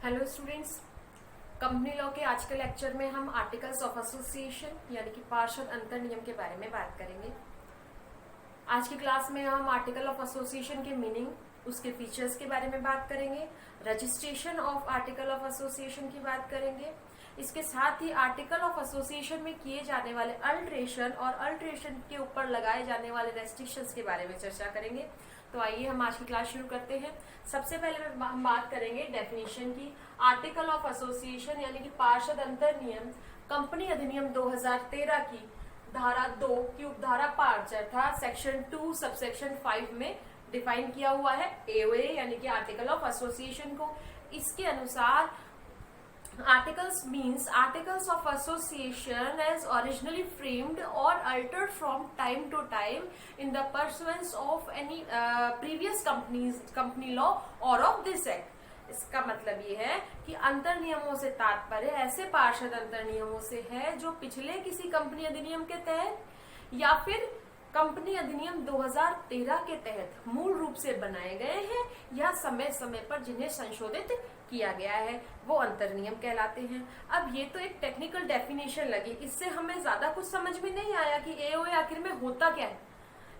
Hello students. Company law के आज के लेक्चर में हम आर्टिकल्स ऑफ एसोसिएशन यानी कि पार्षद अंतर नियम के बारे में बात करेंगे। आज की क्लास में हम आर्टिकल ऑफ एसोसिएशन के मीनिंग, उसके फीचर्स के बारे में बात करेंगे, registration of article of association की बात करेंगे। इसके साथ ही आर्टिकल ऑफ एसोसिएशन में किए जाने वाले अल्ट्रेशन और अल्ट्रेशन के ऊपर लगाए जाने वाले रेस्ट्रिक्शंस के बारे में चर्चा करेंगे। तो आइए हम आज की क्लास शुरू करते हैं। सबसे पहले हम बात करेंगे डेफिनेशन की। आर्टिकल ऑफ एसोसिएशन यानी कि पार्षद अंतर नियम कंपनी अधिनियम 2013 की धारा 2 की उपधारा 5 अर्थात सेक्शन 2 सबसेक्शन 5 में डिफाइन किया हुआ है एओए यानी कि आर्टिकल ऑफ एसोसिएशन को। इसके अनुसार articles means articles of association as originally framed or altered from time to time in the pursuance of any previous company law or of this act। इसका मतलब ये है कि अंतर नियमों से तात्पर्य ऐसे पार्षद अंतर नियमों से है जो पिछले किसी कंपनी अधिनियम के तहत या फिर कंपनी अधिनियम 2013 के तहत मूल रूप से बनाए गए हैं या समय समय पर जिन्हें संशोधित किया गया है वो अंतर नियम कहलाते हैं। अब ये तो एक टेक्निकल डेफिनेशन लगी, इससे हमें ज्यादा कुछ समझ में नहीं आया कि एओए आखिर में होता क्या है,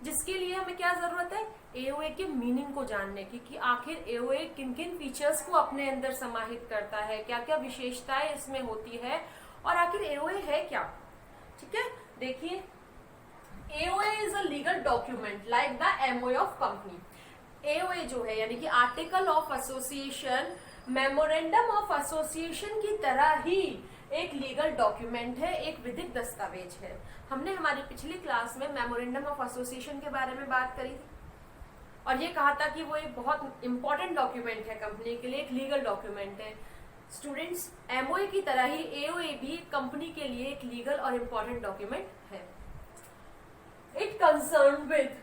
जिसके लिए हमें क्या जरूरत है एओए के मीनिंग को जानने की कि आखिर एओए किन किन फीचर्स को अपने अंदर समाहित करता है, क्या क्या विशेषताएं इसमें होती है और आखिर एओए है क्या। ठीक है, देखिए AOA is a legal document like the MOA of company। AOA जो है यानी कि article of association memorandum of association की तरह ही एक लीगल डॉक्यूमेंट है, एक विधिक दस्तावेज है। हमने हमारी पिछली क्लास में मेमोरेंडम ऑफ एसोसिएशन के बारे में बात करी थी और ये कहा था कि वो एक बहुत इंपॉर्टेंट डॉक्यूमेंट है कंपनी के लिए, एक लीगल डॉक्यूमेंट है। स्टूडेंट्स, एमओए की तरह ही एओए भी कंपनी के लिए एक लीगल और इम्पोर्टेंट डॉक्यूमेंट है। It concerned with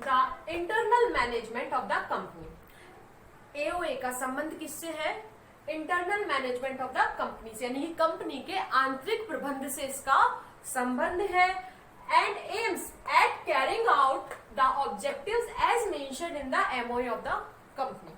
the internal management of the company। AOA का संबंध किससे है? Internal management of the company से, यानी कि कंपनी के आंतरिक प्रबंध से इसका संबंध है। And aims at carrying out the objectives as mentioned in the MOA of the company.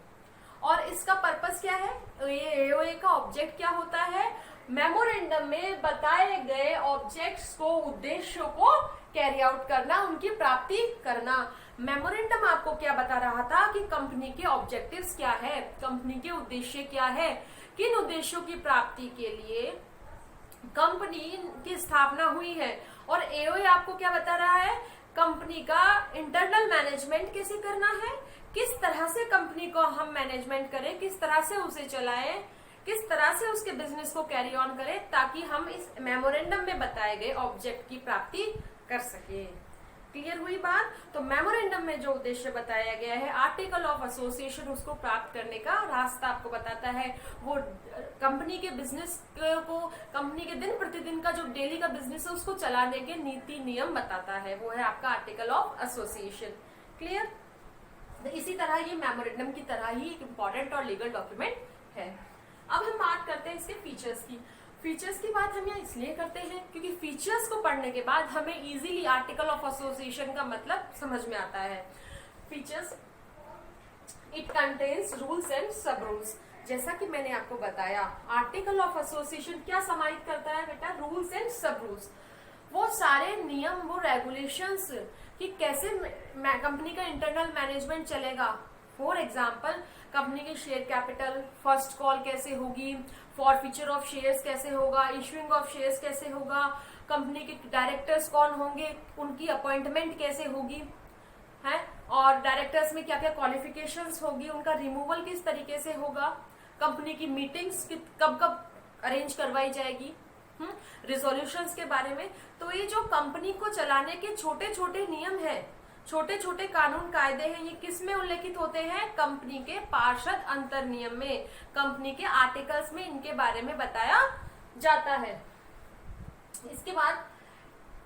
और इसका पर्पस क्या है? ये एओए का ऑब्जेक्ट क्या होता है? मेमोरेंडम में बताए गए ऑब्जेक्ट्स को, उद्देश्यों को कैरी आउट करना, उनकी प्राप्ति करना। मेमोरेंडम आपको क्या बता रहा था कि कंपनी के ऑब्जेक्टिव्स क्या है, कंपनी के उद्देश्य क्या है, किन उद्देश्यों की प्राप्ति के लिए कंपनी की स्थापना हुई है। और एओए आपको क्या बता रहा है? कंपनी का इंटरनल मैनेजमेंट कैसे करना है, किस तरह से कंपनी को हम मैनेजमेंट करें, किस तरह से उसे चलाएं, किस तरह से उसके बिजनेस को कैरी ऑन करें ताकि हम इस मेमोरेंडम में बताए गए ऑब्जेक्ट की प्राप्ति कर सके। क्लियर हुई बात? तो मेमोरेंडम में जो उद्देश्य बताया गया है आर्टिकल ऑफ एसोसिएशन उसको प्राप्त करने का रास्ता आपको बताता है। वो कंपनी के बिजनेस को, कंपनी के दिन प्रतिदिन का जो डेली का बिजनेस है उसको चलाने के नीति नियम बताता है, वो है आपका आर्टिकल ऑफ एसोसिएशन। क्लियर? इसी तरह ये मेमोरेंडम की तरह ही एक इम्पोर्टेंट और लीगल डॉक्यूमेंट है। अब हम बात करते हैं इसके फीचर्स की। फीचर्स की बात हम यहाँ इसलिए करते हैं क्योंकि फीचर्स को पढ़ने के बाद हमें इजीली आर्टिकल ऑफ एसोसिएशन का मतलब समझ में आता है। Features, it contains rules and सब रूल्स। जैसा कि मैंने आपको बताया आर्टिकल ऑफ एसोसिएशन क्या समाहित करता है बेटा? रूल्स एंड सब रूल्स। वो सारे नियम, वो रेगुलेशंस कि कैसे कंपनी का इंटरनल मैनेजमेंट चलेगा। फॉर एग्जाम्पल, कंपनी की शेयर कैपिटल, फर्स्ट कॉल कैसे होगी, फॉरफीचर ऑफ शेयर्स कैसे होगा, इशूइंग ऑफ शेयर्स कैसे होगा, कंपनी के डायरेक्टर्स कौन होंगे, उनकी अपॉइंटमेंट कैसे होगी है, और डायरेक्टर्स में क्या क्या क्वालिफिकेशंस होगी, उनका रिमूवल किस तरीके से होगा, कंपनी की मीटिंग्स कब कब अरेंज करवाई जाएगी, रिजोल्यूशंस के बारे में। तो ये जो कंपनी को चलाने के छोटे छोटे नियम है, छोटे छोटे कानून कायदे हैं, ये किस में उल्लेखित होते हैं? कंपनी के पार्षद अंतर नियम में, कंपनी के आर्टिकल्स में इनके बारे में बताया जाता है। इसके बाद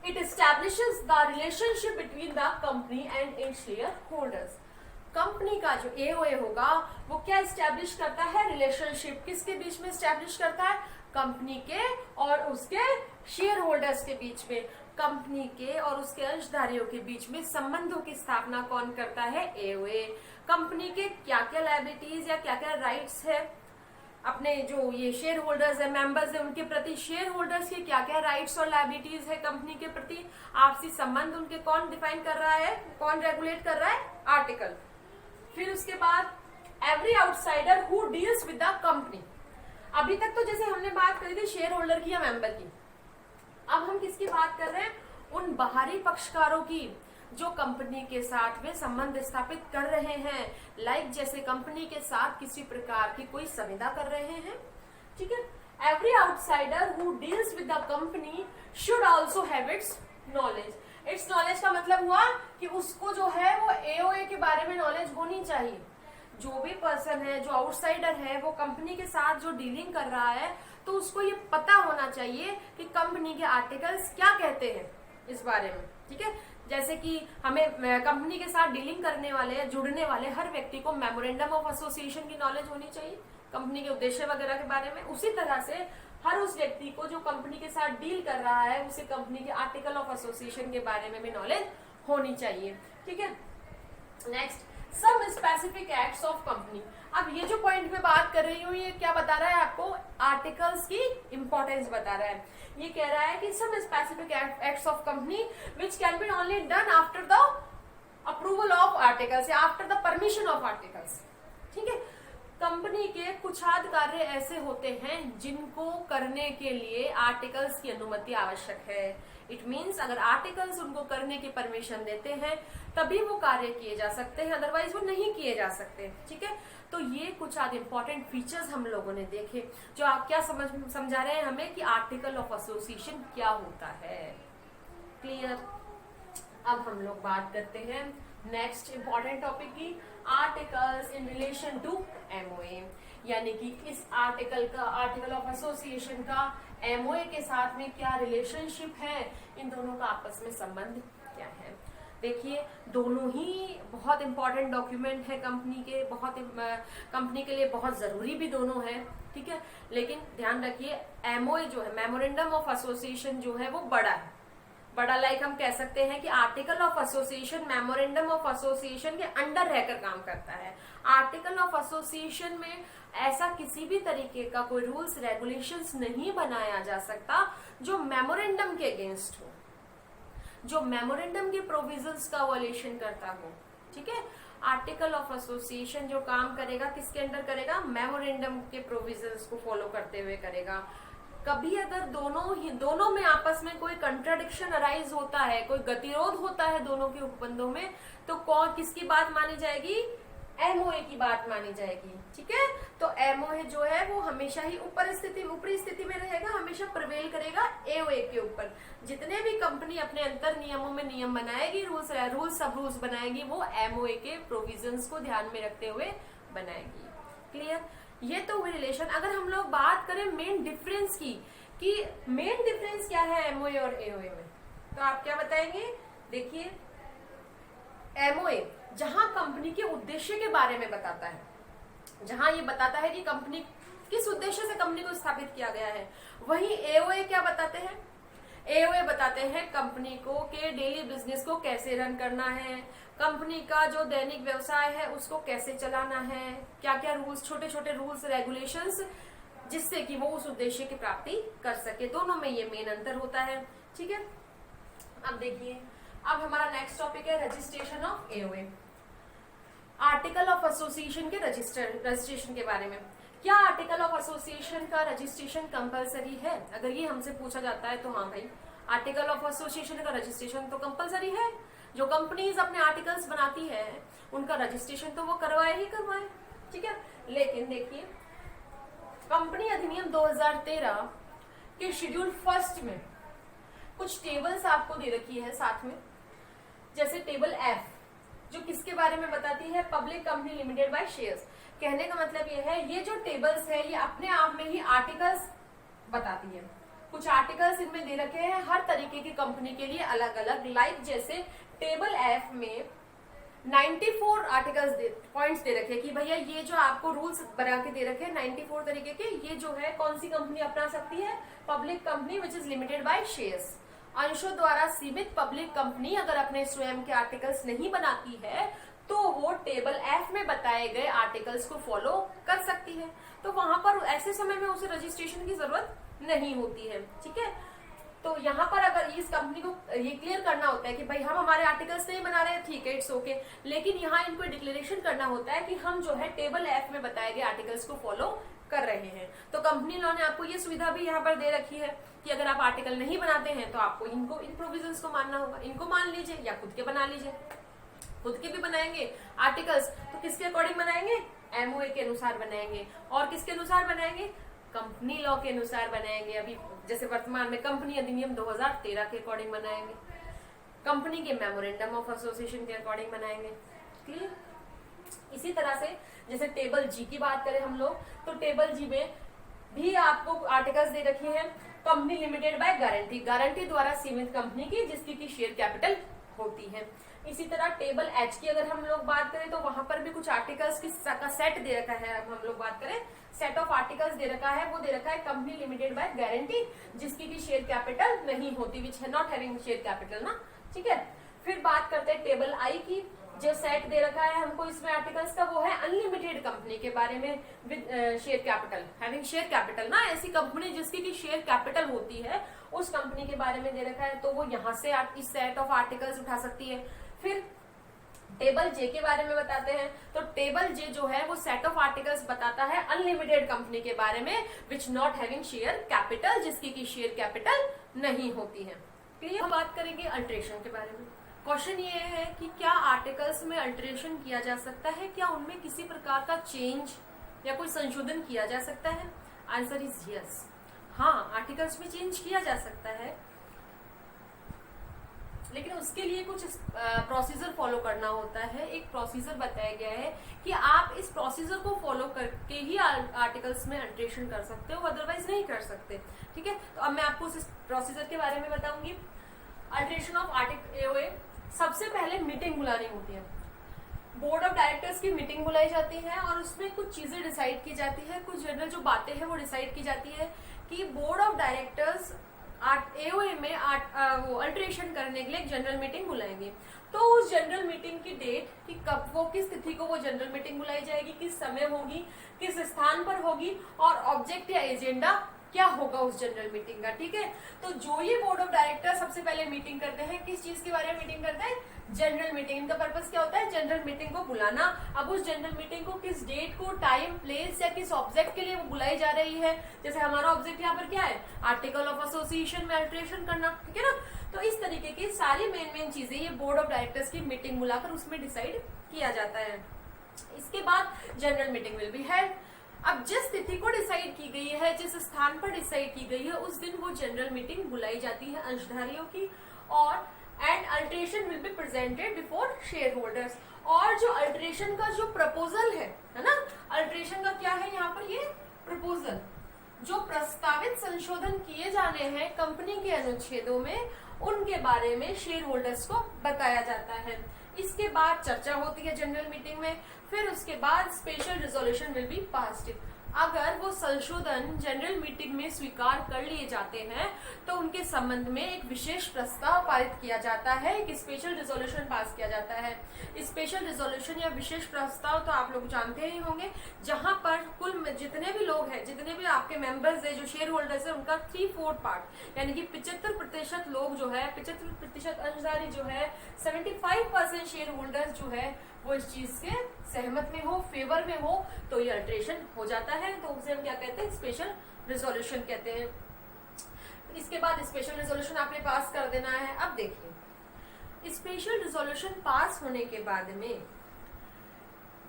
it establishes the relationship between the company and its share holders. Company का जो एओए होगा वो क्या एस्टैब्लिश करता है? रिलेशनशिप किसके बीच में एस्टैब्लिश करता है? कंपनी के और उसके शेयर होल्डर्स के बीच में, कंपनी के और उसके अंशधारियों के बीच में संबंधों की स्थापना कौन करता है? एओए। कंपनी के क्या क्या लायबिलिटीज या क्या क्या राइट्स है अपने जो ये शेयर होल्डर्स है, मेंबर्स है, उनके प्रति शेयर होल्डर्स के क्या क्या राइट्स और लायबिलिटीज है कंपनी के प्रति, आपसी संबंध उनके कौन डिफाइन कर रहा है, कौन रेगुलेट कर रहा है, आर्टिकल। फिर उसके बाद every outsider who deals with the company. अभी तक तो जैसे हमने बात करी थी शेयर होल्डर की या मेंबर की, अब हम किसकी बात कर रहे हैं, उन बाहरी पक्षकारों की जो कंपनी के साथ वे संबंध स्थापित कर रहे हैं, लाइक जैसे कंपनी के साथ किसी प्रकार की कोई संविदा कर रहे हैं, ठीक है। Every outsider who deals with the company should also have it's knowledge. It's knowledge का मतलब हुआ कि उसको जो है वो एओए के बारे में नॉलेज होनी चाहिए। जो भी पर्सन है, जो आउटसाइडर है, वो कंपनी के साथ जो डीलिंग कर रहा है, तो उसको ये पता होना चाहिए कि कंपनी के आर्टिकल्स क्या कहते हैं इस बारे में, ठीक है। जैसे कि हमें कंपनी के साथ डीलिंग करने वाले, जुड़ने वाले हर व्यक्ति को मेमोरेंडम ऑफ एसोसिएशन की नॉलेज होनी चाहिए, कंपनी के उद्देश्य वगैरह के बारे में। उसी तरह से हर उस व्यक्ति को जो कंपनी के साथ डील कर रहा है, उसे कंपनी के आर्टिकल ऑफ एसोसिएशन के बारे में भी नॉलेज होनी चाहिए, ठीक है। Next, some specific acts of company. अब ये जो पॉइंट में बात कर रही हूँ, ये क्या बता रहा है आपको, आर्टिकल्स की इंपॉर्टेंस बता रहा है। ये कह रहा है कि some specific acts of company which can be only done after the approval of articles या after the permission of articles, ठीक है। कंपनी के कुछ आध कार्य ऐसे होते हैं जिनको करने के लिए आर्टिकल्स की अनुमति आवश्यक है। इट मीन्स अगर आर्टिकल्स उनको करने की परमिशन देते हैं तभी वो कार्य किए जा सकते हैं, अदरवाइज वो नहीं किए जा सकते, ठीक है। तो ये कुछ आध इंपॉर्टेंट फीचर्स हम लोगों ने देखे, जो आप क्या समझा रहे हैं हमें कि आर्टिकल ऑफ एसोसिएशन क्या होता है। क्लियर। अब हम लोग बात करते हैं नेक्स्ट इंपॉर्टेंट टॉपिक की, articles in relation to MOA, यानी कि इस आर्टिकल ऑफ एसोसिएशन का एमओए के साथ में क्या रिलेशनशिप है, इन दोनों का आपस में संबंध क्या है। देखिए, दोनों ही बहुत इंपॉर्टेंट डॉक्यूमेंट है कंपनी के, कंपनी के लिए बहुत जरूरी भी दोनों है, ठीक है। लेकिन ध्यान रखिए, एमओए जो है, मेमोरेंडम ऑफ एसोसिएशन जो है, वो बड़ा है। बड़ा लाइक हम कह सकते हैं कि article of association memorandum of association के अंडर रहकर काम करता है। आर्टिकल ऑफ एसोसिएशन में ऐसा किसी भी तरीके का कोई रूल्स रेगुलेशंस नहीं बनाया जा सकता जो मेमोरेंडम के अगेंस्ट हो, जो मेमोरेंडम के प्रोविजंस का वॉल्यूशन करता हो, ठीक है। आर्टिकल ऑफ एसोसिएशन जो काम करेगा किसके अंडर करेगा, मेमोरेंडम के प्रोविजंस को फॉलो करते हुए करेगा। कभी अगर दोनों में आपस में कोई कंट्राडिक्शन अराइज होता है, कोई गतिरोध होता है दोनों के उपबंधों में, तो कौन किसकी बात मानी जाएगी, एमओए की बात मानी जाएगी, ठीक है। तो एमओए जो है वो हमेशा ही ऊपरी स्थिति में रहेगा, हमेशा प्रिवेल करेगा एओए के ऊपर। जितने भी कंपनी अपने अंतर नियमों में नियम बनाएगी, रूल्स बनाएगी, वो एमओए के प्रोविजंस को ध्यान में रखते हुए बनाएगी। क्लियर। ये तो हुई रिलेशन। अगर हम लोग बात करें मेन डिफरेंस की, कि मेन डिफरेंस क्या है एमओए और एओए में, तो आप क्या बताएंगे। देखिए, एमओए जहां कंपनी के उद्देश्य के बारे में बताता है, जहां ये बताता है कि कंपनी किस उद्देश्य से कंपनी को स्थापित किया गया है, वहीं एओए क्या बताते हैं, एओए बताते हैं कंपनी को के डेली बिजनेस को कैसे रन करना है, कंपनी का जो दैनिक व्यवसाय है उसको कैसे चलाना है, क्या क्या रूल्स, छोटे छोटे रूल्स रेगुलेशंस, जिससे कि वो उस उद्देश्य की प्राप्ति कर सके। दोनों में ये मेन अंतर होता है, ठीक है। अब देखिए, अब हमारा नेक्स्ट टॉपिक है registration of AOA. Article of association के रजिस्ट्रेशन के बारे में। क्या आर्टिकल ऑफ एसोसिएशन का रजिस्ट्रेशन कंपलसरी है? अगर ये हमसे पूछा जाता है तो हाँ भाई, आर्टिकल ऑफ एसोसिएशन का रजिस्ट्रेशन तो कंपलसरी है। जो कंपनीज अपने आर्टिकल्स बनाती है उनका रजिस्ट्रेशन तो वो करवाए ही करवाए, ठीक है। लेकिन देखिए, कंपनी अधिनियम 2013 के शेड्यूल फर्स्ट में कुछ टेबल्स आपको दे रखी है साथ में, जैसे टेबल एफ, जो किसके बारे में बताती है, public company limited by shares. कहने का मतलब ये है, ये जो टेबल्स है ये अपने आप में ही आर्टिकल्स बताती है। कुछ आर्टिकल्स इनमें दे रखे हैं हर तरीके की कंपनी के लिए अलग अलग, लाइक जैसे टेबल एफ में 94 आर्टिकल्स पॉइंट्स दे रखे कि भैया ये जो आपको रूल्स बना के दे रखे हैं 94 तरीके के, ये जो है कौन सी कंपनी अपना सकती है, public company which is limited by shares. अंशों द्वारा सीमित पब्लिक कंपनी अगर अपने स्वयं के आर्टिकल्स नहीं बनाती है तो वो टेबल एफ में बताए गए आर्टिकल्स को फॉलो कर सकती है। तो वहां पर ऐसे समय में उसे रजिस्ट्रेशन की जरूरत नहीं होती है। ठीक है, तो यहाँ पर अगर इस कंपनी को ये क्लियर करना होता है कि भाई हम हमारे आर्टिकल्स नहीं बना रहे हैं, ठीक है, इट्स ओके, लेकिन यहाँ इनको डिक्लेरेशन करना होता है कि हम जो है टेबल एफ में बताए गए आर्टिकल्स को फॉलो कर रहे हैं। तो कंपनी लॉ ने आपको ये सुविधा भी यहाँ पर दे रखी है कि अगर आप आर्टिकल नहीं बनाते हैं तो आपको इनको इन प्रोविजंस को मानना होगा। इनको मान लीजिए या खुद के बना लीजिए। खुद के भी बनाएंगे आर्टिकल्स तो किसके अकॉर्डिंग बनाएंगे? एमओए के अनुसार बनाएंगे। और किसके अनुसार बनाएंगे? कंपनी लॉ के अनुसार बनाएंगे। अभी जैसे वर्तमान में कंपनी अधिनियम 2013 के अकॉर्डिंग बनाएंगे, कंपनी के मेमोरेंडम ऑफ एसोसिएशन के अकॉर्डिंग बनाएंगे। क्लियर? इसी तरह से जैसे टेबल जी की बात करें हम लोग, तो टेबल जी में भी आपको आर्टिकल्स दे रखी है। Company limited by guarantee, guarantee द्वारा सीमित कंपनी की जिसकी की शेयर कैपिटल होती है। इसी तरह टेबल एच की अगर हम लोग बात करें तो वहां पर भी कुछ आर्टिकल्स का सेट दे रखा है। अब हम लोग बात करें सेट ऑफ आर्टिकल्स दे रखा है, वो दे रखा है कंपनी लिमिटेड बाय गारंटी जिसकी की शेयर कैपिटल नहीं होती, विच है नॉट हैविंग शेयर कैपिटल ना। ठीक है, फिर बात करते हैं टेबल आई की। जो सेट दे रखा है हमको इसमें आर्टिकल्स का, वो है अनलिमिटेड कंपनी के बारे में with share capital, having share capital ना, ऐसी कंपनी जिसकी की शेयर कैपिटल होती है उस कंपनी के बारे में दे रखा है, तो वो यहाँ से इस सेट ऑफ आर्टिकल्स उठा सकती है। फिर टेबल जे के बारे में बताते हैं, तो टेबल जे जो है वो सेट ऑफ आर्टिकल्स बताता है अनलिमिटेड कंपनी के बारे में which not having share capital, जिसकी की शेयर कैपिटल नहीं होती है। क्लियर? हम बात करेंगे अल्टरेशन के बारे में। क्वेश्चन ये है कि क्या आर्टिकल्स में अल्टरेशन किया जा सकता है, क्या उनमें किसी प्रकार का चेंज या कोई संशोधन किया जा सकता है? Answer is yes. हाँ, आर्टिकल्स में चेंज किया जा सकता है, लेकिन उसके लिए कुछ प्रोसीजर फॉलो करना होता है। एक प्रोसीजर बताया गया है कि आप इस प्रोसीजर को फॉलो करके ही आर्टिकल्स में अल्टरेशन कर सकते हो, अदरवाइज नहीं कर सकते। ठीक है, तो अब मैं आपको इस प्रोसीजर के बारे में बताऊंगी। अल्टरेशन ऑफ आर्टिकल, सबसे पहले मीटिंग बुलानी होती है। बोर्ड ऑफ डायरेक्टर्स की मीटिंग बुलाई जाती है और उसमें कुछ चीजें डिसाइड की जाती है, कुछ जनरल जो बातें हैं वो डिसाइड की जाती है कि बोर्ड ऑफ डायरेक्टर्स एओए में वो अल्टरेशन करने के लिए एक जनरल मीटिंग बुलाएंगे। तो उस जनरल मीटिंग की डेट कि कब, वो किस तिथि को वो जनरल मीटिंग बुलाई जाएगी, किस समय होगी, किस स्थान पर होगी और ऑब्जेक्ट या एजेंडा क्या होगा उस जनरल मीटिंग का। ठीक है, तो जो ये बोर्ड ऑफ डायरेक्टर सबसे पहले मीटिंग करते हैं, किस चीज के बारे में मीटिंग करते हैं? General meeting. इनका पर्पस क्या होता है? जनरल मीटिंग को बुलाना। अब उस जनरल मीटिंग को किस डेट को, टाइम, प्लेस या किस ऑब्जेक्ट के लिए वो बुलाई जा रही है। जैसे हमारा ऑब्जेक्ट यहाँ पर क्या है? आर्टिकल ऑफ एसोसिएशन में अल्टरेशन करना। ठीक है ना, तो इस तरीके की सारी मेन चीजें ये बोर्ड ऑफ डायरेक्टर्स की मीटिंग बुलाकर उसमें डिसाइड किया जाता है। इसके बाद general meeting will be held. अब जिस तिथि को डिसाइड की गई है, जिस स्थान पर डिसाइड की गई है, उस दिन वो जनरल मीटिंग बुलाई जाती है अंशधारियों की, और and alteration will be presented before share holders. और जो अल्टरेशन का जो प्रपोजल है ना, अल्टरेशन का क्या है यहाँ पर? ये प्रपोजल, जो प्रस्तावित संशोधन किए जाने हैं कंपनी के अनुच्छेदों में, उनके बारे में शेयर होल्डर्स को बताया जाता है। इसके बाद चर्चा होती है जनरल मीटिंग में, फिर उसके बाद special resolution will be passed. अगर वो संशोधन जनरल मीटिंग में स्वीकार कर लिए जाते हैं तो उनके संबंध में एक विशेष प्रस्ताव पारित किया जाता है, एक स्पेशल रिजोल्यूशन पास किया जाता है। स्पेशल रिजोल्यूशन या विशेष प्रस्ताव तो आप लोग जानते ही होंगे, जहां पर कुल जितने भी लोग हैं, जितने भी आपके मेंबर्स है, जो शेयर होल्डर्स है, उनका 3/4 पार्ट यानी कि 75% लोग जो है, 75% अंशधारी जो है, 75% शेयर होल्डर्स जो है वो इस चीज के सहमत में हो, फेवर में हो, तो ये अल्टरेशन हो जाता है। तो उसे हम क्या कहते हैं? स्पेशल रिजोल्यूशन कहते हैं। इसके बाद स्पेशल रिजोल्यूशन आपने पास कर देना है। अब देखिए, स्पेशल रिजोल्यूशन पास होने के बाद में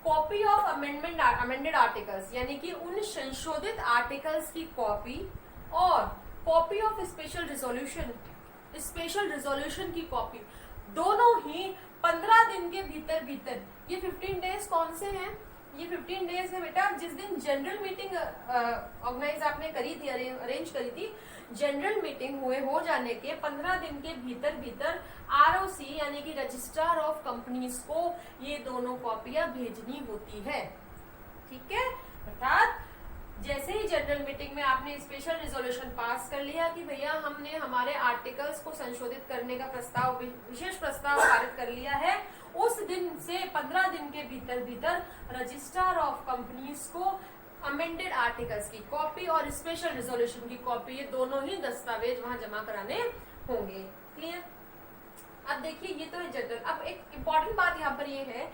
कॉपी ऑफ अमेंडेड आर्टिकल्स यानी कि उन संशोधित आर्टिकल्स की कॉपी और कॉपी ऑफ स्पेशल रिजोल्यूशन की कॉपी, दोनों ही 15 दिन के भीतर ये 15 डेज कौन से हैं? ये 15 डेज है बेटा, जिस दिन जनरल मीटिंग ऑर्गेनाइज आपने करी थी, अरेंज करी थी, जनरल मीटिंग हो जाने के 15 दिन के भीतर आरओसी यानी कि रजिस्ट्रार ऑफ कंपनीज को ये दोनों कॉपियां भेजनी होती है। ठीक है, अर्थात जैसे ही जनरल मीटिंग में आपने स्पेशल रिजोल्यूशन पास कर लिया कि भैया हमने हमारे आर्टिकल्स को संशोधित करने का प्रस्ताव, विशेष प्रस्ताव पारित कर लिया है, उस दिन से 15 दिन के भीतर भीतर रजिस्ट्रार ऑफ कंपनीज को अमेंडेड आर्टिकल्स की कॉपी और स्पेशल रिजोल्यूशन की कॉपी, ये दोनों ही दस्तावेज वहां जमा कराने होंगे। क्लियर? अब देखिए ये तो है जनरल। अब एक इम्पॉर्टेंट बात यहाँ पर ये है,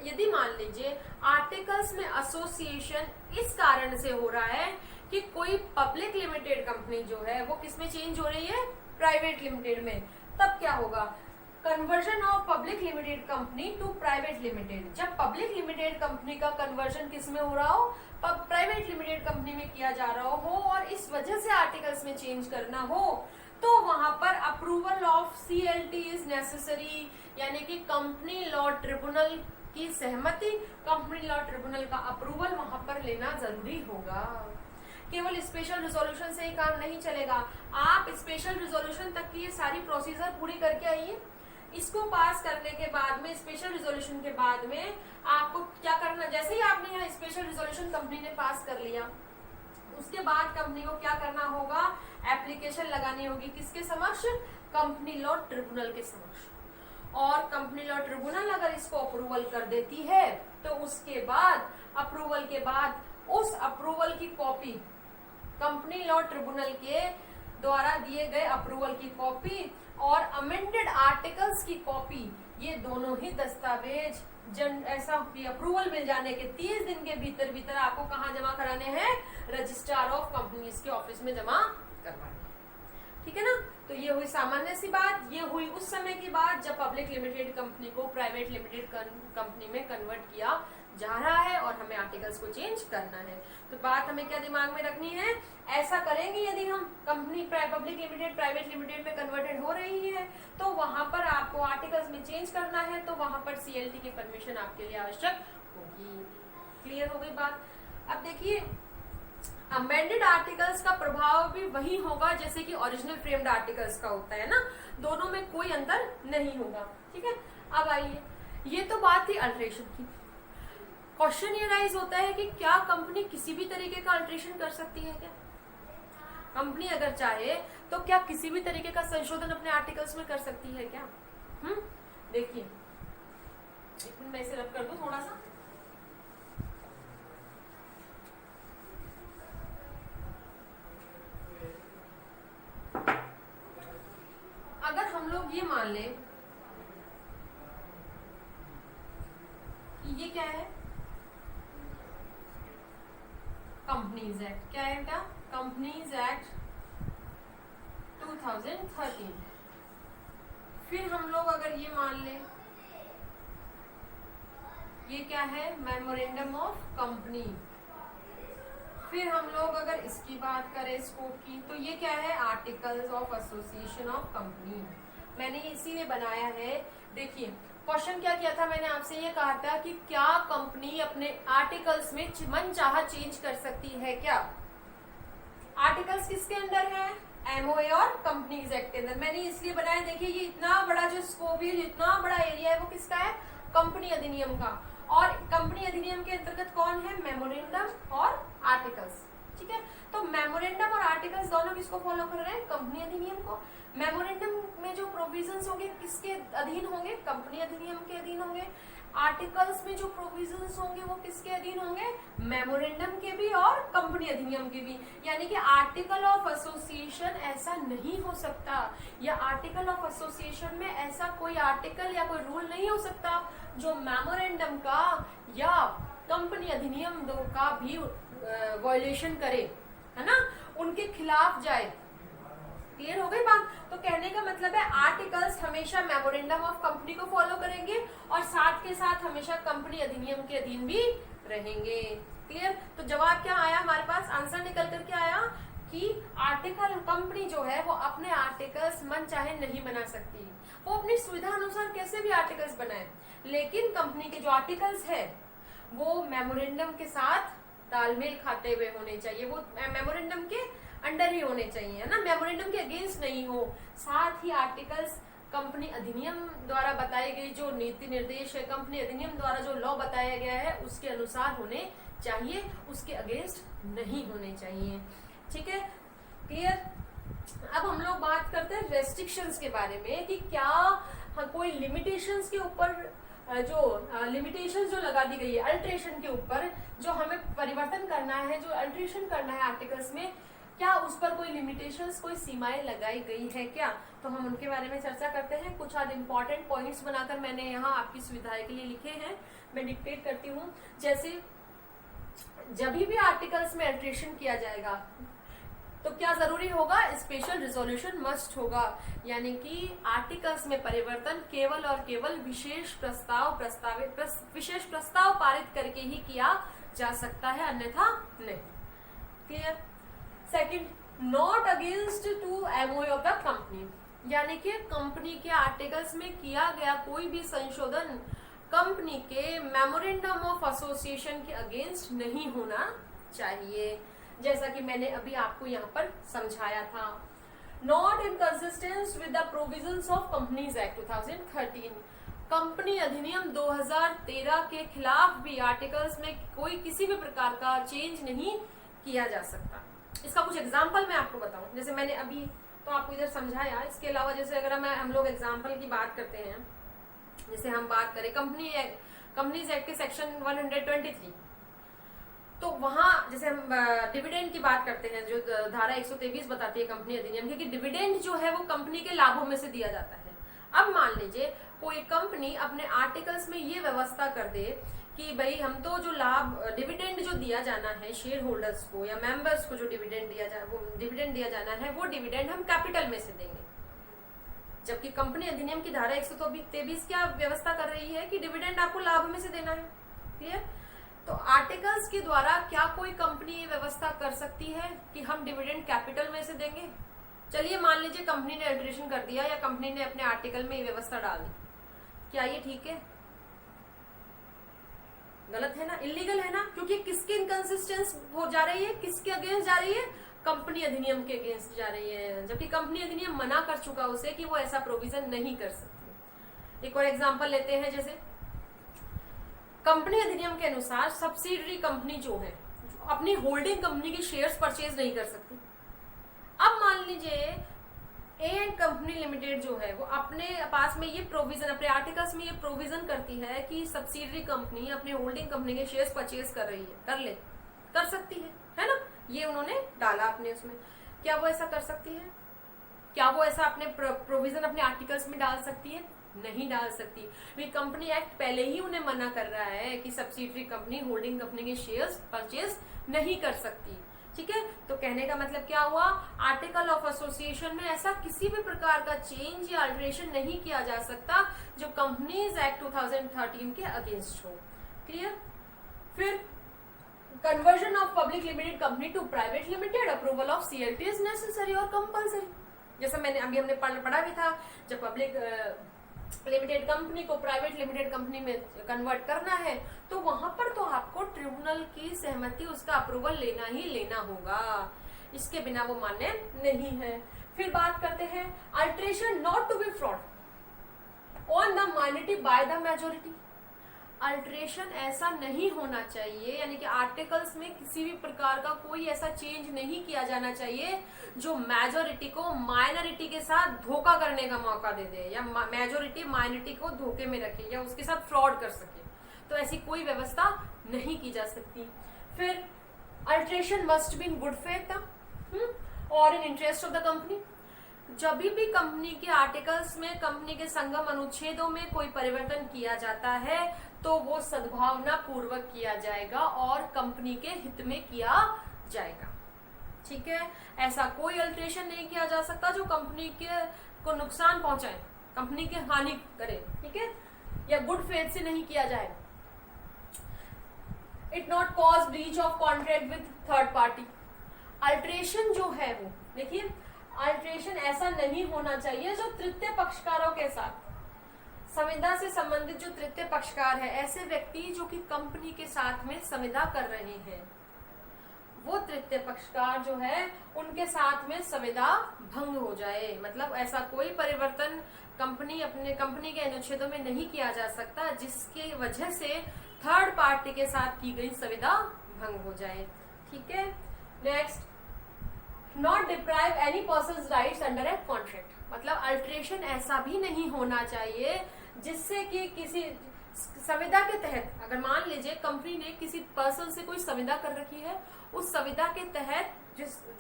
यदि मान लीजिए आर्टिकल्स में एसोसिएशन इस कारण से हो रहा है कि कोई पब्लिक लिमिटेड कंपनी जो है वो किस में चेंज हो रही है, प्राइवेट लिमिटेड में, तब क्या होगा, conversion of public limited company to private limited. जब पब्लिक लिमिटेड कंपनी का कन्वर्जन किस में हो रहा हो, प्राइवेट लिमिटेड कंपनी में किया जा रहा हो और इस वजह से आर्टिकल्स में चेंज करना हो, तो वहां पर approval of CLT is necessary, यानी कि कंपनी लॉ ट्रिब्यूनल की सहमति, कंपनी लॉ ट्रिब्यूनल का अप्रूवल वहां पर लेना जरूरी होगा। केवल स्पेशल रिजोल्यूशन से ही काम नहीं चलेगा, आप स्पेशल रिजोल्यूशन तक की ये सारी प्रोसीजर पूरी करके आइए। इसको पास करने के बाद में, स्पेशल रिजोल्यूशन के बाद में आपको क्या करना, जैसे ही आपने यहाँ स्पेशल रिजोल्यूशन कंपनी ने पास कर लिया, उसके बाद कंपनी को क्या करना होगा, एप्लीकेशन लगानी होगी किसके समक्ष, कंपनी लॉ ट्रिब्यूनल के समक्ष। और कंपनी लॉ ट्रिब्यूनल अगर इसको अप्रूवल कर देती है तो उसके बाद, अप्रूवल के बाद उस अप्रूवल की कॉपी, कंपनी लॉ ट्रिब्यूनल के द्वारा दिए गए अप्रूवल की कॉपी और अमेंडेड आर्टिकल्स की कॉपी, ये दोनों ही दस्तावेज ऐसा अप्रूवल मिल जाने के 30 दिन के भीतर भीतर आपको कहाँ जमा कराने हैं, रजिस्ट्रार ऑफ कंपनीज के ऑफिस में जमा करवाने। ठीक है ना? तो ये हुई सामान्य सी बात, ये हुई उस समय की बात जब पब्लिक लिमिटेड कंपनी को प्राइवेट लिमिटेड कंपनी में कन्वर्ट किया जा रहा है और हमें आर्टिकल्स को चेंज करना है। तो बात हमें क्या दिमाग में रखनी है, ऐसा करेंगे यदि हम company public limited private limited में कन्वर्टेड हो रही है तो वहां पर आपको आर्टिकल्स में चेंज करना है, तो वहां पर सीएलटी की परमिशन आपके लिए आवश्यक होगी। क्लियर हो गई बात? अब देखिए अमेंडेड आर्टिकल्स का प्रभाव भी वही होगा जैसे कि ओरिजिनल फ्रेम्ड आर्टिकल्स का होता है ना, दोनों में कोई अंतर नहीं होगा। ठीक है? अब आइए, ये तो बात थी अल्टरेशन की। क्वेश्चन ये राइज होता है कि क्या कंपनी किसी भी तरीके का अल्टरेशन कर सकती है क्या? कंपनी अगर चाहे तो क्या किसी भी तरीके का संशोधन अपने आर्टिकल्स में कर सकती है क्या? देखिए एक मिनट मैं इसे रब कर दूं थोड़ा सा। अगर हम लोग ये मान लें कि ये क्या है, कंपनीज एक्ट, क्या है बेटा, कंपनीज एक्ट 2013। फिर हम लोग अगर ये मान लें ये क्या है, मेमोरेंडम ऑफ कंपनी। फिर हम लोग अगर इसकी बात करें स्कोप की, तो ये क्या है, articles of association of company. मैंने इसीलिए बनाया है। देखिए क्वेश्चन क्या किया था मैंने आपसे, ये कहा था कि क्या कंपनी अपने आर्टिकल्स में मन चाहा चेंज कर सकती है क्या? आर्टिकल्स किसके अंडर है, एमओए और कंपनीज एक्ट के अंदर। मैंने इसलिए बनाया, देखिए ये इतना बड़ा जो स्कोप है, इतना बड़ा एरिया है, वो किसका है, कंपनी अधिनियम का। और कंपनी अधिनियम के अंतर्गत कौन है, मेमोरेंडम और आर्टिकल्स। ठीक है? तो मेमोरेंडम और आर्टिकल्स दोनों किसको फॉलो कर रहे हैं, कंपनी अधिनियम को। मेमोरेंडम में जो प्रोविजंस होंगे किसके अधीन होंगे, कंपनी अधिनियम के अधीन होंगे। आर्टिकल्स में जो प्रोविजंस होंगे वो किसके अधीन होंगे, मेमोरेंडम के भी और कंपनी अधिनियम के भी। यानी कि आर्टिकल ऑफ एसोसिएशन ऐसा नहीं हो सकता, या आर्टिकल ऑफ एसोसिएशन में ऐसा कोई आर्टिकल या कोई रूल नहीं हो सकता जो मेमोरेंडम का या कंपनी अधिनियम का भी वायलेशन करे, है ना, उनके खिलाफ जाए। क्लियर हो गई बात? तो कहने का मतलब है आर्टिकल्स हमेशा मेमोरेंडम ऑफ कंपनी को फॉलो करेंगे और साथ के साथ हमेशा कंपनी अधिनियम के अधीन भी रहेंगे। क्लियर? तो जवाब क्या आया हमारे पास, आंसर निकल करके आया कि आर्टिकल, कंपनी जो है वो अपने आर्टिकल्स मन चाहे नहीं बना सकती, वो अपनी सुविधा अनुसार कैसे भी आर्टिकल्स बनाए, लेकिन कंपनी के जो आर्टिकल्स है वो मेमोरेंडम के साथ तालमेल खाते हुए होने चाहिए, वो मेमोरेंडम के अंडर ही होने चाहिए, है ना, मेमोरेंडम के अगेंस्ट नहीं हो। साथ ही आर्टिकल्स कंपनी अधिनियम द्वारा बताई गई जो नीति निर्देश है, कंपनी अधिनियम द्वारा जो लॉ बताया गया है उसके अनुसार होने चाहिए, उसके अगेंस्ट नहीं होने चाहिए। ठीक है, क्लियर। अब हम लोग बात करते हैं रेस्ट्रिक्शंस के बारे में कि क्या कोई लिमिटेशंस के ऊपर जो लिमिटेशंस जो लगा दी गई है अल्ट्रेशन के ऊपर, जो हमें परिवर्तन करना है, जो अल्ट्रेशन करना है आर्टिकल्स में, क्या उस पर कोई लिमिटेशंस, कोई सीमाएं लगाई गई है क्या? तो हम उनके बारे में चर्चा करते हैं। कुछ आज इंपॉर्टेंट पॉइंट्स बनाकर मैंने यहाँ आपकी सुविधा के लिए लिखे हैं, मैं डिक्टेट करती हूँ। जैसे जब भी आर्टिकल्स में अल्ट्रेशन किया जाएगा तो क्या जरूरी होगा? स्पेशल रिजोल्यूशन मस्ट होगा, यानी कि आर्टिकल्स में परिवर्तन केवल और केवल विशेष प्रस्ताव पारित करके ही किया जा सकता है, अन्यथा नहीं। Clear. Second, not against to MOU of the company, यानी कि कंपनी के आर्टिकल्स में किया गया कोई भी संशोधन कंपनी के मेमोरेंडम ऑफ एसोसिएशन के अगेंस्ट नहीं होना चाहिए, जैसा कि मैंने अभी आपको यहाँ पर समझाया था। Not in consistence with the provisions of companies act 2013, company अधिनियम 2013 के खिलाफ भी आर्टिकल्स में कोई किसी भी प्रकार का चेंज नहीं किया जा सकता। इसका कुछ एग्जाम्पल मैं आपको बताऊं, जैसे मैंने अभी तो आपको इधर समझाया। इसके अलावा जैसे अगर हम लोग एग्जाम्पल की बात करते हैं, जैसे हम बात करें कंपनीज एक्ट के सेक्शन 123, तो वहां जैसे हम डिविडेंड की बात करते हैं, जो धारा 123 बताती है कंपनी अधिनियम की, कि डिविडेंड जो है वो कंपनी के लाभों में से दिया जाता है। अब मान लीजिए कोई कंपनी अपने आर्टिकल्स में ये व्यवस्था कर दे कि भाई हम तो जो लाभ डिविडेंड जो दिया जाना है शेयर होल्डर्स को या मेंबर्स को, जो डिविडेंड दिया जाना है वो डिविडेंड हम कैपिटल में से देंगे, जबकि कंपनी अधिनियम की धारा 123 क्या व्यवस्था कर रही है कि डिविडेंड आपको लाभ में से देना है। क्लियर। तो आर्टिकल्स के द्वारा क्या कोई कंपनी ये व्यवस्था कर सकती है कि हम डिविडेंड कैपिटल में से देंगे? चलिए मान लीजिए कंपनी ने अल्ट्रेशन कर दिया या कंपनी ने अपने आर्टिकल में ये व्यवस्था डाल दी, क्या ये ठीक है? गलत है ना, इलीगल है ना, क्योंकि किसके इनकंसिस्टेंस हो जा रही है, किसके अगेंस्ट जा रही है? कंपनी अधिनियम के अगेंस्ट जा रही है, जबकि कंपनी अधिनियम मना कर चुका उसे कि वो ऐसा प्रोविजन नहीं कर सकती। एक और एग्जांपल लेते हैं, जैसे कंपनी अधिनियम के अनुसार सब्सिडरी कंपनी जो है अपनी होल्डिंग कंपनी के शेयर्स परचेज नहीं कर सकती। अब मान लीजिए ए एंड कंपनी लिमिटेड जो है वो अपने पास में ये प्रोविजन, अपने आर्टिकल्स में ये प्रोविजन करती है कि सब्सिडरी कंपनी अपने होल्डिंग कंपनी के शेयर्स परचेज कर रही है, कर सकती है ना, ये उन्होंने डाला अपने उसमें। क्या वो ऐसा कर सकती है? क्या वो ऐसा अपने प्रोविजन अपने आर्टिकल्स में डाल सकती है? नहीं डाल सकती। वे कंपनी एक्ट पहले ही उन्हें मना कर रहा है कि सब्सिडरी कंपनी होल्डिंग कंपनी के शेयर्स परचेज नहीं कर सकती। ठीक है, तो कहने का मतलब क्या हुआ? आर्टिकल ऑफ एसोसिएशन में ऐसा किसी भी प्रकार का चेंज या अल्टरेशन नहीं किया जा सकता जो कंपनीज एक्ट 2013 के अगेंस्ट हो। क्लियर। फिर conversion of public limited company to private limited, approval of CLT is necessary और कंपल्सरी। जैसा हमने पढ़ा भी था, जब पब्लिक लिमिटेड कंपनी को प्राइवेट लिमिटेड कंपनी में कन्वर्ट करना है तो वहां पर तो आपको ट्रिब्यूनल की सहमति, उसका अप्रूवल लेना ही लेना होगा, इसके बिना वो मान्य नहीं है। फिर बात करते हैं alteration not to be fraud on the minority by the majority. Alteration ऐसा नहीं होना चाहिए, यानी कि आर्टिकल्स में किसी भी प्रकार का कोई ऐसा चेंज नहीं किया जाना चाहिए जो मेजोरिटी को माइनॉरिटी के साथ धोखा करने का मौका दे दे, या मेजोरिटी माइनॉरिटी को धोखे में रखे या उसके साथ फ्रॉड कर सके। तो ऐसी कोई व्यवस्था नहीं की जा सकती। फिर alteration must be in good faith और in interest of the company. जब भी कंपनी के आर्टिकल्स में, कंपनी के संगम अनुच्छेदों में कोई परिवर्तन किया जाता है तो वो सद्भावना पूर्वक किया जाएगा और कंपनी के हित में किया जाएगा। ठीक है, ऐसा कोई अल्ट्रेशन नहीं किया जा सकता जो कंपनी के को नुकसान पहुंचाए, कंपनी की हानि करे। ठीक है, या गुड फेथ से नहीं किया जाए। It not cause breach of contract with third party. Alteration जो है वो देखिए, अल्ट्रेशन ऐसा नहीं होना चाहिए जो तृतीय पक्षकारों के साथ, संविदा से संबंधित जो तृतीय पक्षकार है, ऐसे व्यक्ति जो कि कंपनी के साथ में संविदा कर रहे हैं, वो तृतीय पक्षकार जो है उनके साथ में संविदा भंग हो जाए। मतलब ऐसा कोई परिवर्तन कंपनी के अनुच्छेदों में नहीं किया जा सकता जिसके वजह से थर्ड पार्टी के साथ की गई संविदा भंग हो जाए। ठीक है, next, not deprive any person rights under a contract, मतलब अल्ट्रेशन ऐसा भी नहीं होना चाहिए जिससे कि किसी संविदा के तहत, अगर मान लीजिए कंपनी ने किसी पर्सन से कोई संविदा कर रखी है, उस संविदा के तहत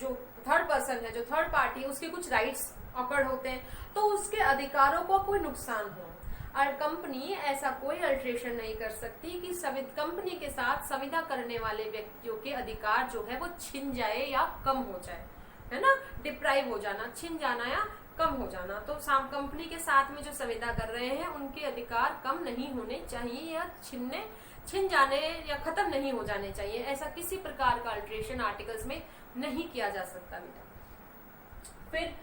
जो थर्ड पर्सन है, जो थर्ड पार्टी, उसके कुछ राइट्स ऑकर्ड होते हैं, तो उसके अधिकारों को कोई नुकसान हो, और कंपनी ऐसा कोई अल्ट्रेशन नहीं कर सकती कि कंपनी के साथ संविदा करने वाले व्यक्तियों के अधिकार जो है वो छिन जाए या कम हो जाए, है ना, डिप्राइव हो जाना, छिन जाना या कम हो जाना। तो कंपनी के साथ में जो संविदा कर रहे हैं उनके अधिकार कम नहीं होने चाहिए या छिन जाने या खत्म नहीं हो जाने चाहिए। ऐसा किसी प्रकार का अल्ट्रेशन आर्टिकल्स में नहीं किया जा सकता बेटा। फिर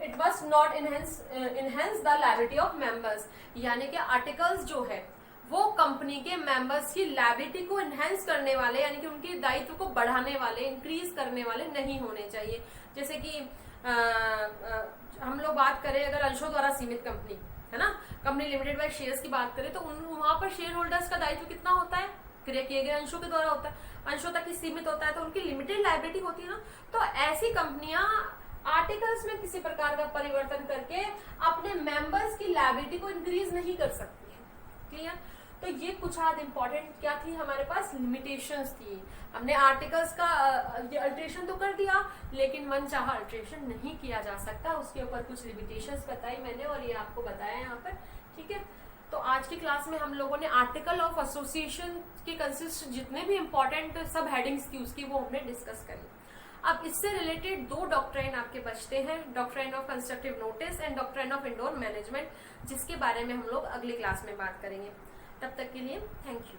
it must not enhance the liability of members, यानी कि आर्टिकल्स जो है वो कंपनी के मेंबर्स की लायबिलिटी को इनहेंस करने वाले, यानी कि उनके दायित्व को बढ़ाने वाले, इंक्रीज करने वाले नहीं होने चाहिए। जैसे कि हम लोग बात करें अगर अंशों द्वारा सीमित कंपनी, है ना, कंपनी लिमिटेड बाय शेयर्स की बात करें तो वहां पर शेयर होल्डर्स का दायित्व कितना होता है, क्रय किए गए अंशों के द्वारा होता है, अंशों तक ही सीमित होता है, तो उनकी लिमिटेड लायबिलिटी होती है ना। तो ऐसी कंपनियां आर्टिकल्स में किसी प्रकार का परिवर्तन करके अपने मेंबर्स की लायबिलिटी को इंक्रीज नहीं कर सकती है। क्लियर? तो ये कुछ आज इंपॉर्टेंट क्या थी हमारे पास, लिमिटेशंस थी। हमने आर्टिकल्स का अल्ट्रेशन तो कर दिया, लेकिन मनचाहा अल्ट्रेशन नहीं किया जा सकता, उसके ऊपर कुछ लिमिटेशंस बताई मैंने और ये आपको बताया यहाँ पर। ठीक है, तो आज की क्लास में हम लोगों ने आर्टिकल ऑफ एसोसिएशन के कंसिस्ट जितने भी इंपॉर्टेंट सब हेडिंग्स थी उसकी वो हमने डिस्कस करी। अब इससे रिलेटेड दो डॉक्ट्राइन आपके बचते हैं, doctrine of constructive notice and doctrine of indoor management, जिसके बारे में हम लोग अगली क्लास में बात करेंगे। तब तक के लिए थैंक यू।